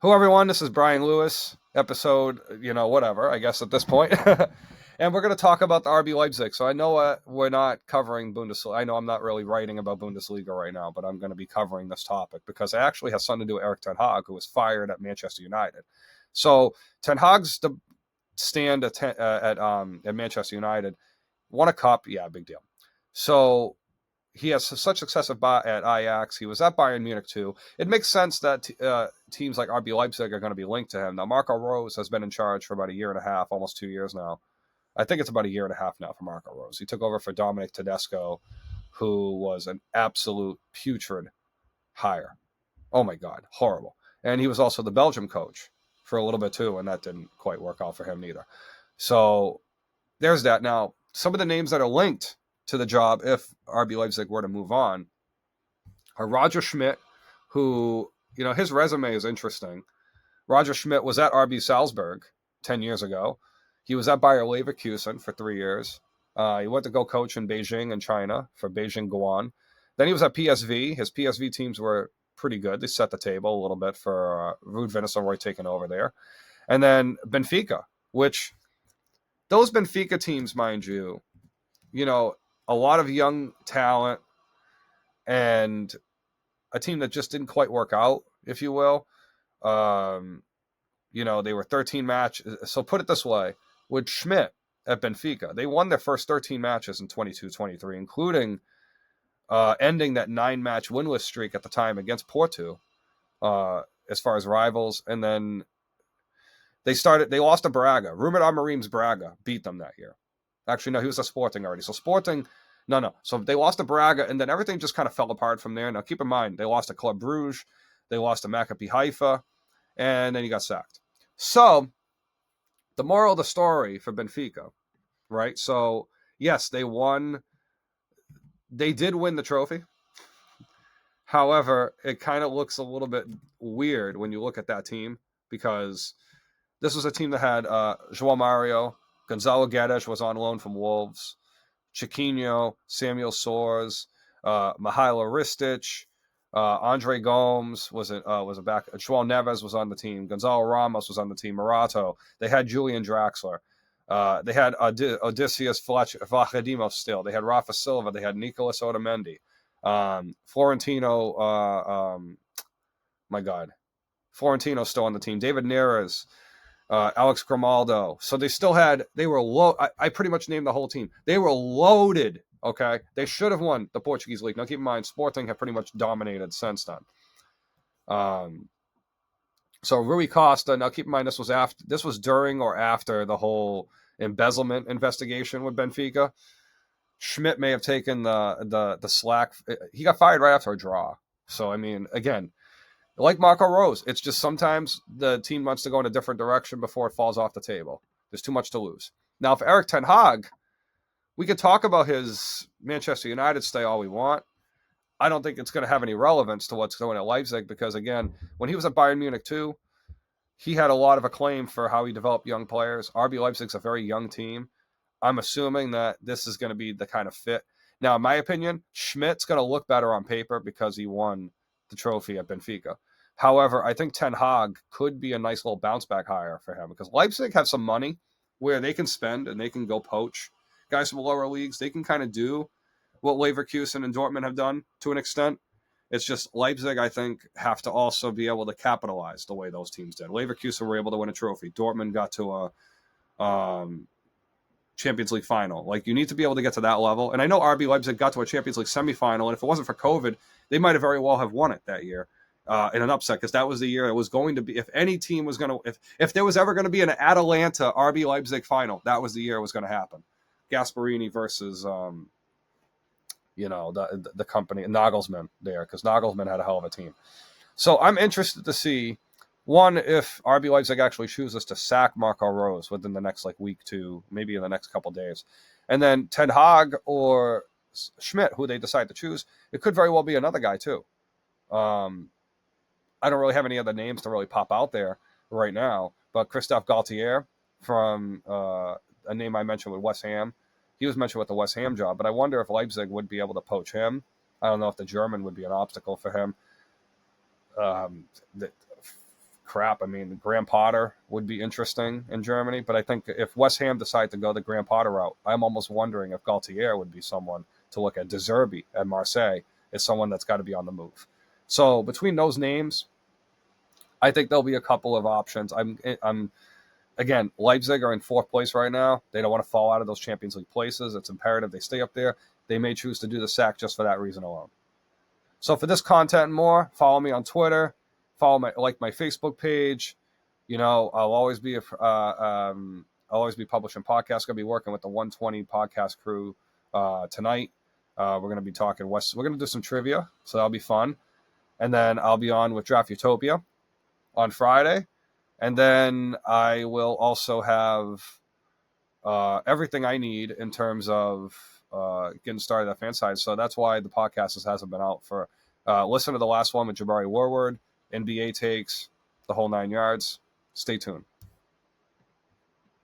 Hello, everyone. This is Brian Lewis, episode, whatever, I guess at this point. And we're going to talk about the RB Leipzig. So I know we're not covering Bundesliga. I know I'm not really writing about Bundesliga right now, but I'm going to be covering this topic because it actually has something to do with Erik Ten Haag, who was fired at Manchester United. So Ten Hag's stand at Manchester United, won a cup, yeah, big deal. So he has such success at Ajax. He was at Bayern Munich too. It makes sense that teams like RB Leipzig are going to be linked to him. Now, Marco Rose has been in charge for about a year and a half, almost 2 years now. I think it's about a year and a half now for Marco Rose. He took over for Dominik Tedesco, who was an absolute putrid hire. Oh my God, horrible. And he was also the Belgium coach for a little bit too, and that didn't quite work out for him neither. So there's that. Now, some of the names that are linked to the job if RB Leipzig were to move on are Roger Schmidt, who, his resume is interesting. Roger Schmidt was at RB Salzburg 10 years ago. He was at Bayer Leverkusen for 3 years. He went to go coach in Beijing and China for Beijing Guoan. Then he was at PSV. His PSV teams were pretty good. They set the table a little bit for Ruud van Nistelrooy taking over there. And then Benfica, which those Benfica teams, mind you, a lot of young talent and a team that just didn't quite work out, if you will. They were 13 matches. So put it this way, with Schmidt at Benfica, they won their first 13 matches in 22-23, including ending that 9-match winless streak at the time against Porto, as far as rivals. And then they lost to Braga. Ruben Amorim's Braga beat them that year. Actually, no, he was a Sporting already. So Sporting, no. So they lost to Braga, and then everything just kind of fell apart from there. Now, keep in mind, they lost to Club Brugge, they lost to Maccabi Haifa, and then he got sacked. So the moral of the story for Benfica, right? So, yes, they won. They did win the trophy. However, it kind of looks a little bit weird when you look at that team because this was a team that had João Mario, Gonzalo Guedes was on loan from Wolves, Chiquinho, Samuel Soares, Mihailo Ristic, Andre Gomes was a back. João Neves was on the team. Gonzalo Ramos was on the team. Morato. They had Julian Draxler. They had Odysseus Vlachodimos still. They had Rafa Silva. They had Nicolas Otamendi. Florentino. My God. Florentino's still on the team. David Neres. Alex Grimaldo. So they were low. I pretty much named the whole team. They were loaded. Okay. They should have won the Portuguese league. Now keep in mind, Sporting have pretty much dominated since then. So Rui Costa, now keep in mind, this was during or after the whole embezzlement investigation with Benfica. Schmidt may have taken the slack. He got fired right after a draw. So, I mean, again, like Marco Rose, it's just sometimes the team wants to go in a different direction before it falls off the table. There's too much to lose. Now, for Erik Ten Haag, we could talk about his Manchester United stay all we want. I don't think it's going to have any relevance to what's going at Leipzig because, again, when he was at Bayern Munich too, he had a lot of acclaim for how he developed young players. RB Leipzig's a very young team. I'm assuming that this is going to be the kind of fit. Now, in my opinion, Schmidt's going to look better on paper because he won the trophy at Benfica. However, I think Ten Haag could be a nice little bounce back hire for him because Leipzig have some money where they can spend and they can go poach guys from the lower leagues. They can kind of do what Leverkusen and Dortmund have done to an extent. It's just Leipzig, I think, have to also be able to capitalize the way those teams did. Leverkusen were able to win a trophy. Dortmund got to a Champions League final. Like, you need to be able to get to that level. And I know RB Leipzig got to a Champions League semifinal, and if it wasn't for COVID, they might have very well have won it that year in an upset, because that was the year it was going to be. If any team was going to, if there was ever going to be an Atalanta RB Leipzig final, that was the year it was going to happen. Gasparini versus the company Nagelsmann there, because Nagelsmann had a hell of a team. So I'm interested to see, one, if RB Leipzig actually chooses to sack Marco Rose within the next week to maybe in the next couple days, and then Ten Hag or Schmidt, who they decide to choose, it could very well be another guy too. I don't really have any other names to really pop out there right now, but Christophe Galtier from a name I mentioned with West Ham. He was mentioned with the West Ham job, but I wonder if Leipzig would be able to poach him. I don't know if the German would be an obstacle for him. crap. I mean, Graham Potter would be interesting in Germany, but I think if West Ham decide to go the Graham Potter route, I'm almost wondering if Galtier would be someone to look at. De Zerbi at Marseille is someone that's got to be on the move. So between those names, I think there'll be a couple of options. I'm again, Leipzig are in 4th place right now. They don't want to fall out of those Champions League places. It's imperative they stay up there. They may choose to do the sack just for that reason alone. So for this content and more, follow me on Twitter. Follow my Facebook page. You know, I'll always be publishing podcasts. Going to be working with the 120 podcast crew tonight. We're going to be talking West. We're going to do some trivia, so that'll be fun. And then I'll be on with Draft Utopia on Friday. And then I will also have everything I need in terms of getting started at fan side. So that's why the podcast hasn't been out for. Listen to the last one with Jabari Warward, NBA takes, the whole 9 yards. Stay tuned.